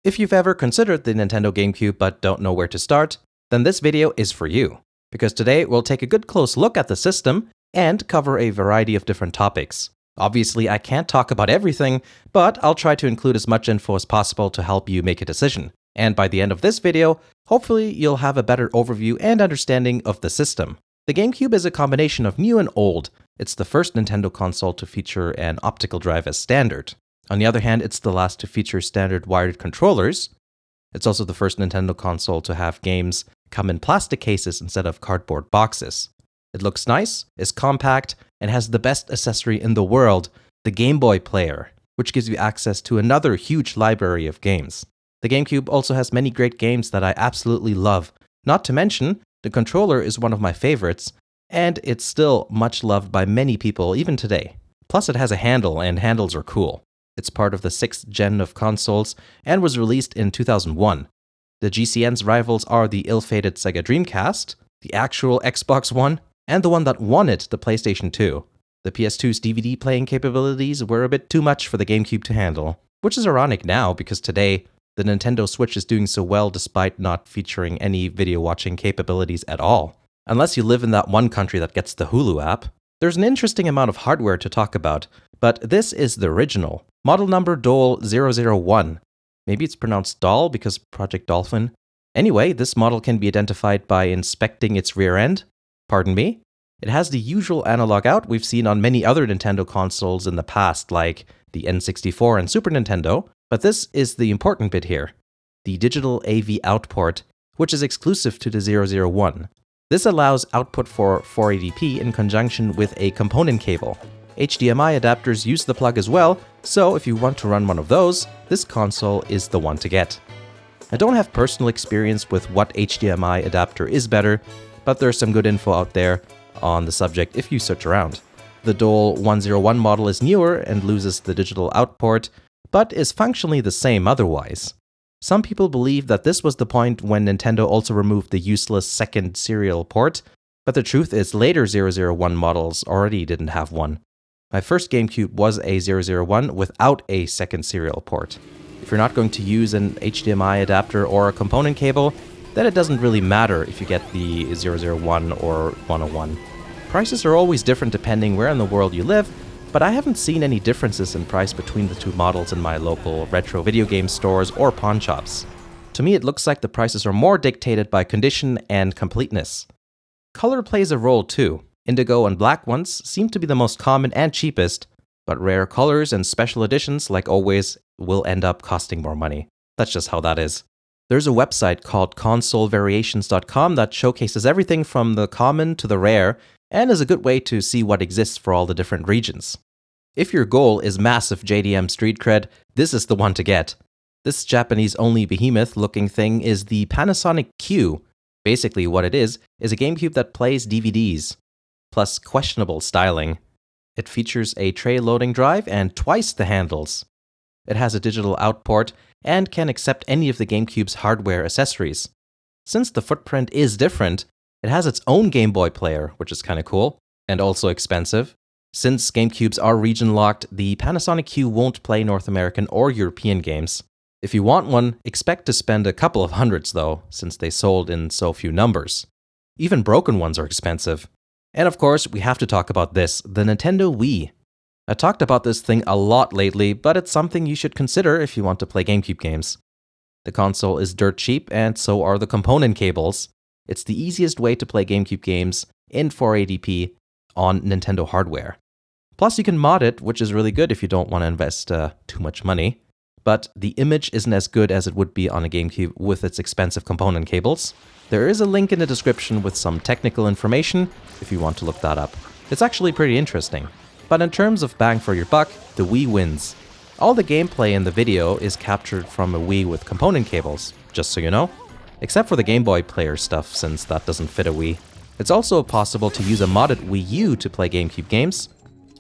If you've ever considered the Nintendo GameCube but don't know where to start, then this video is for you. Because today we'll take a good close look at the system and cover a variety of different topics. Obviously, I can't talk about everything, but I'll try to include as much info as possible to help you make a decision. And by the end of this video, hopefully you'll have a better overview and understanding of the system. The GameCube is a combination of new and old. It's the first Nintendo console to feature an optical drive as standard. On the other hand, it's the last to feature standard wired controllers. It's also the first Nintendo console to have games come in plastic cases instead of cardboard boxes. It looks nice, is compact, and has the best accessory in the world, the Game Boy player, which gives you access to another huge library of games. The GameCube also has many great games that I absolutely love. Not to mention, the controller is one of my favorites, and it's still much loved by many people even today. Plus it has a handle, and handles are cool. It's part of the 6th gen of consoles and was released in 2001. The Gcms Rivals are the ill-fated Sega Dreamcast, the actual Xbox One, and the one that won it, the PlayStation 2. The PS2's DVD playing capabilities were a bit too much for the GameCube to handle, which is ironic now because today, the Nintendo Switch is doing so well despite not featuring any video watching capabilities at all. Unless you live in that one country that gets the Hulu app. There's an interesting amount of hardware to talk about, but this is the original. Model number DOL-001. Maybe it's pronounced Doll because Project Dolphin. Anyway, this model can be identified by inspecting its rear end. Pardon me? It has the usual analog out we've seen on many other Nintendo consoles in the past, like the N64 and Super Nintendo, but this is the important bit here. The digital AV out port, which is exclusive to the 001. This allows output for 480p in conjunction with a component cable. HDMI adapters use the plug as well, so if you want to run one of those, this console is the one to get. I don't have personal experience with what HDMI adapter is better, but there's some good info out there on the subject if you search around. The DOL-101 model is newer and loses the digital out port, but is functionally the same otherwise. Some people believe that this was the point when Nintendo also removed the useless second serial port, but the truth is later 001 models already didn't have one. My first GameCube was a 001 without a second serial port. If you're not going to use an HDMI adapter or a component cable, then it doesn't really matter if you get the 001 or 101. Prices are always different depending where in the world you live, but I haven't seen any differences in price between the two models in my local retro video game stores or pawn shops. To me, it looks like the prices are more dictated by condition and completeness. Color plays a role too. Indigo and black ones seem to be the most common and cheapest, but rare colors and special editions, like always, will end up costing more money. That's just how that is. There's a website called consolevariations.com that showcases everything from the common to the rare, and is a good way to see what exists for all the different regions. If your goal is massive JDM street cred, this is the one to get. This Japanese-only behemoth-looking thing is the Panasonic Q. Basically what it is a GameCube that plays DVDs, plus questionable styling. It features a tray loading drive and twice the handles. It has a digital out port and can accept any of the GameCube's hardware accessories. Since the footprint is different, it has its own Game Boy player, which is kinda cool, and also expensive. Since GameCubes are region-locked, the Panasonic Q won't play North American or European games. If you want one, expect to spend a couple of hundreds though, since they sold in so few numbers. Even broken ones are expensive. And of course, we have to talk about this, the Nintendo Wii. I talked about this thing a lot lately, but it's something you should consider if you want to play GameCube games. The console is dirt cheap, and so are the component cables. It's the easiest way to play GameCube games in 480p on Nintendo hardware. Plus, you can mod it, which is really good if you don't want to invest too much money. But the image isn't as good as it would be on a GameCube with its expensive component cables. There is a link in the description with some technical information if you want to look that up. It's actually pretty interesting. But in terms of bang for your buck, the Wii wins. All the gameplay in the video is captured from a Wii with component cables, just so you know. Except for the Game Boy player stuff, since that doesn't fit a Wii. It's also possible to use a modded Wii U to play GameCube games.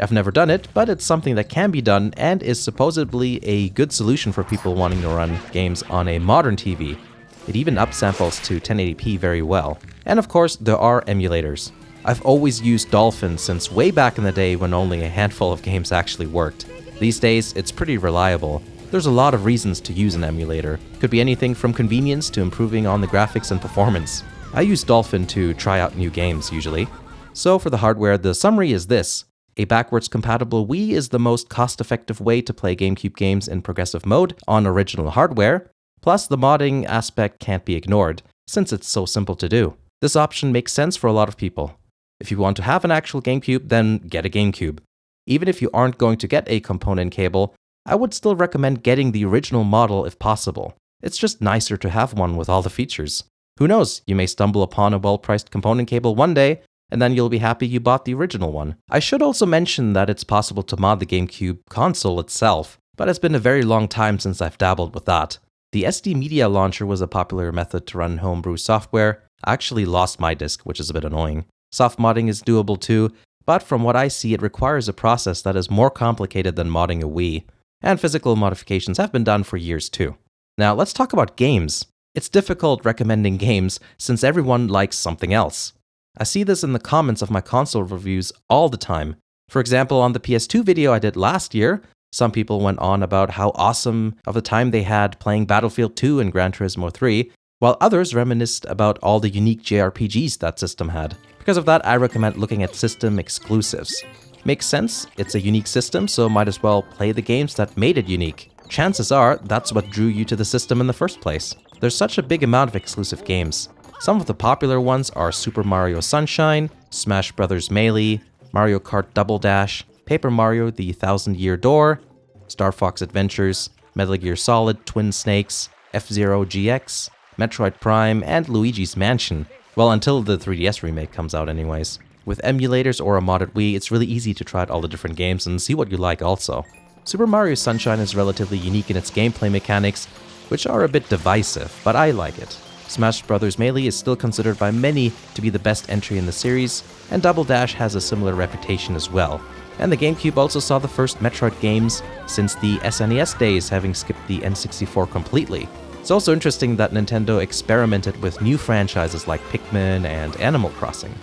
I've never done it, but it's something that can be done and is supposedly a good solution for people wanting to run games on a modern TV. It even upsamples to 1080p very well. And of course, there are emulators. I've always used Dolphin since way back in the day when only a handful of games actually worked. These days, it's pretty reliable, There's a lot of reasons to use an emulator. Could be anything from convenience to improving on the graphics and performance. I use Dolphin to try out new games usually. So for the hardware, the summary is this. A backwards compatible Wii is the most cost-effective way to play GameCube games in progressive mode on original hardware, plus the modding aspect can't be ignored, since it's so simple to do. This option makes sense for a lot of people. If you want to have an actual GameCube, then get a GameCube. Even if you aren't going to get a component cable, I would still recommend getting the original model if possible. It's just nicer to have one with all the features. Who knows, you may stumble upon a well-priced component cable one day, and then you'll be happy you bought the original one. I should also mention that it's possible to mod the GameCube console itself, but it's been a very long time since I've dabbled with that. The SD Media Launcher was a popular method to run homebrew software. I actually lost my disk, which is a bit annoying. Soft modding is doable too, but from what I see, it requires a process that is more complicated than modding a Wii, and physical modifications have been done for years too. Now let's talk about games. It's difficult recommending games since everyone likes something else. I see this in the comments of my console reviews all the time. For example, on the PS2 video I did last year, some people went on about how awesome of the time they had playing Battlefield 2 and Gran Turismo 3, while others reminisced about all the unique JRPGs that system had. Because of that, I recommend looking at system exclusives. Makes sense, it's a unique system, so might as well play the games that made it unique. Chances are, that's what drew you to the system in the first place. There's such a big amount of exclusive games. Some of the popular ones are Super Mario Sunshine, Smash Bros. Melee, Mario Kart Double Dash, Paper Mario The Thousand Year Door, Star Fox Adventures, Metal Gear Solid Twin Snakes, F-Zero GX, Metroid Prime, and Luigi's Mansion. Well, until the 3DS remake comes out anyways. With emulators or a modded Wii, it's really easy to try out all the different games and see what you like also. Super Mario Sunshine is relatively unique in its gameplay mechanics, which are a bit divisive, but I like it. Smash Bros. Melee is still considered by many to be the best entry in the series, and Double Dash has a similar reputation as well. And the GameCube also saw the first Metroid games since the SNES days, having skipped the N64 completely. It's also interesting that Nintendo experimented with new franchises like Pikmin and Animal Crossing.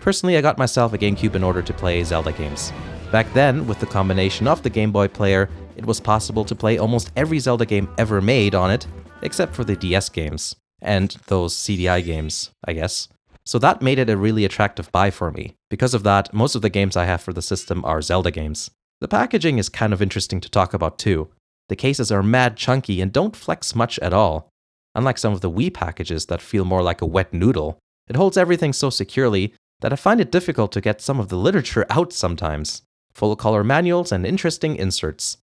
Personally, I got myself a GameCube in order to play Zelda games. Back then, with the combination of the Game Boy player, it was possible to play almost every Zelda game ever made on it, except for the DS games. And those CDI games, I guess. So that made it a really attractive buy for me. Because of that, most of the games I have for the system are Zelda games. The packaging is kind of interesting to talk about too. The cases are mad chunky and don't flex much at all. Unlike some of the Wii packages that feel more like a wet noodle, it holds everything so securely that I find it difficult to get some of the literature out sometimes. Full-color manuals and interesting inserts.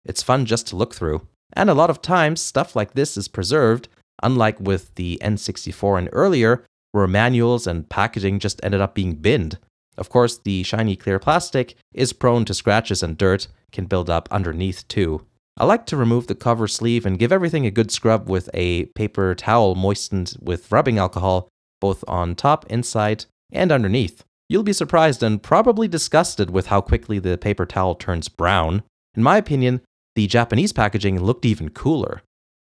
It's fun just to look through. And a lot of times, stuff like this is preserved, unlike with the N64 and earlier, where manuals and packaging just ended up being binned. Of course, the shiny clear plastic is prone to scratches and dirt, can build up underneath too. I like to remove the cover sleeve and give everything a good scrub with a paper towel moistened with rubbing alcohol, both on top, inside, and underneath. You'll be surprised and probably disgusted with how quickly the paper towel turns brown. In my opinion, the Japanese packaging looked even cooler.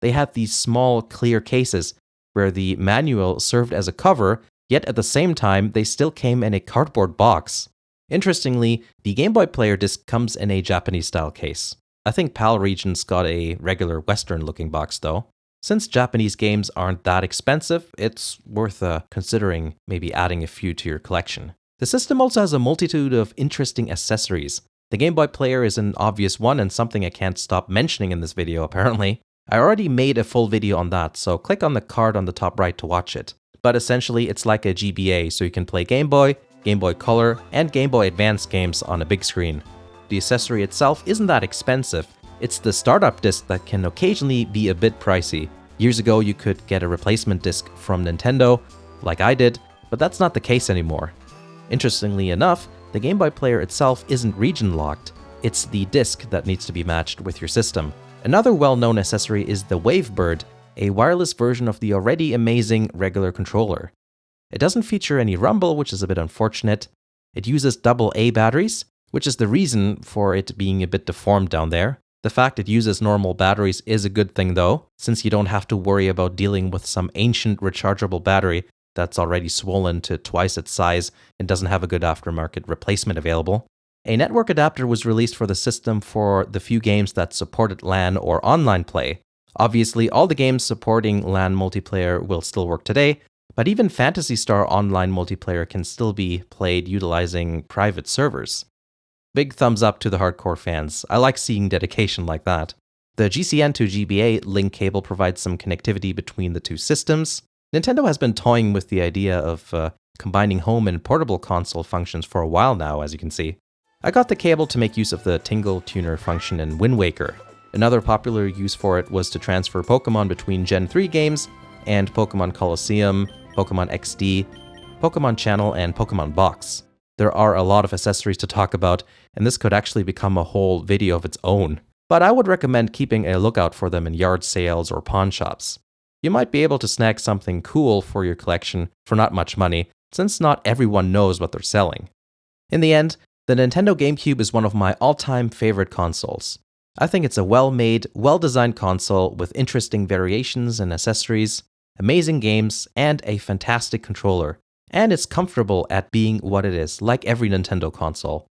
They had these small, clear cases where the manual served as a cover, yet at the same time, they still came in a cardboard box. Interestingly, the Game Boy Player disc comes in a Japanese-style case. I think PAL Regions got a regular Western-looking box though. Since Japanese games aren't that expensive, it's worth considering maybe adding a few to your collection. The system also has a multitude of interesting accessories. The Game Boy Player is an obvious one and something I can't stop mentioning in this video apparently. I already made a full video on that, so click on the card on the top right to watch it. But essentially, it's like a GBA, so you can play Game Boy Color, and Game Boy Advance games on a big screen. The accessory itself isn't that expensive. It's the startup disc that can occasionally be a bit pricey. Years ago, you could get a replacement disc from Nintendo, like I did, but that's not the case anymore. Interestingly enough, the Game Boy Player itself isn't region locked. It's the disc that needs to be matched with your system. Another well-known accessory is the Wavebird, a wireless version of the already amazing regular controller. It doesn't feature any rumble, which is a bit unfortunate. It uses AA batteries, which is the reason for it being a bit deformed down there. The fact it uses normal batteries is a good thing though, since you don't have to worry about dealing with some ancient rechargeable battery that's already swollen to twice its size and doesn't have a good aftermarket replacement available. A network adapter was released for the system for the few games that supported LAN or online play. Obviously, all the games supporting LAN multiplayer will still work today, but even Phantasy Star Online multiplayer can still be played utilizing private servers. Big thumbs up to the hardcore fans. I like seeing dedication like that. The GCN to GBA link cable provides some connectivity between the two systems. Nintendo has been toying with the idea of combining home and portable console functions for a while now, as you can see. I got the cable to make use of the Tingle Tuner function in Wind Waker. Another popular use for it was to transfer Pokemon between Gen 3 games and Pokemon Colosseum, Pokemon XD, Pokemon Channel, and Pokemon Box. There are a lot of accessories to talk about, and this could actually become a whole video of its own. But I would recommend keeping a lookout for them in yard sales or pawn shops. You might be able to snag something cool for your collection for not much money, since not everyone knows what they're selling. In the end, the Nintendo GameCube is one of my all-time favorite consoles. I think it's a well-made, well-designed console with interesting variations and accessories, amazing games, and a fantastic controller. And it's comfortable at being what it is, like every Nintendo console.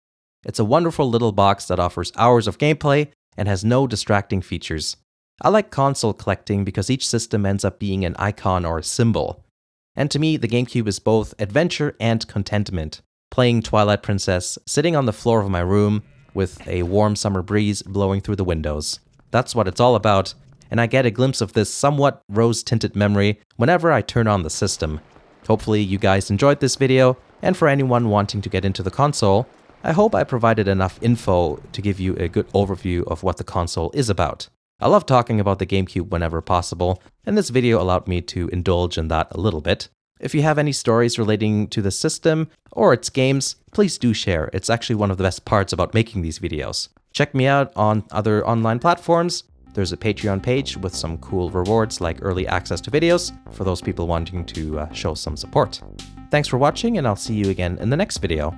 It's a wonderful little box that offers hours of gameplay and has no distracting features. I like console collecting because each system ends up being an icon or a symbol. And to me, the GameCube is both adventure and contentment. Playing Twilight Princess, sitting on the floor of my room with a warm summer breeze blowing through the windows. That's what it's all about, and I get a glimpse of this somewhat rose-tinted memory whenever I turn on the system. Hopefully you guys enjoyed this video, and for anyone wanting to get into the console, I hope I provided enough info to give you a good overview of what the console is about. I love talking about the GameCube whenever possible, and this video allowed me to indulge in that a little bit. If you have any stories relating to the system or its games, please do share. It's actually one of the best parts about making these videos. Check me out on other online platforms. There's a Patreon page with some cool rewards like early access to videos for those people wanting to show some support. Thanks for watching, and I'll see you again in the next video.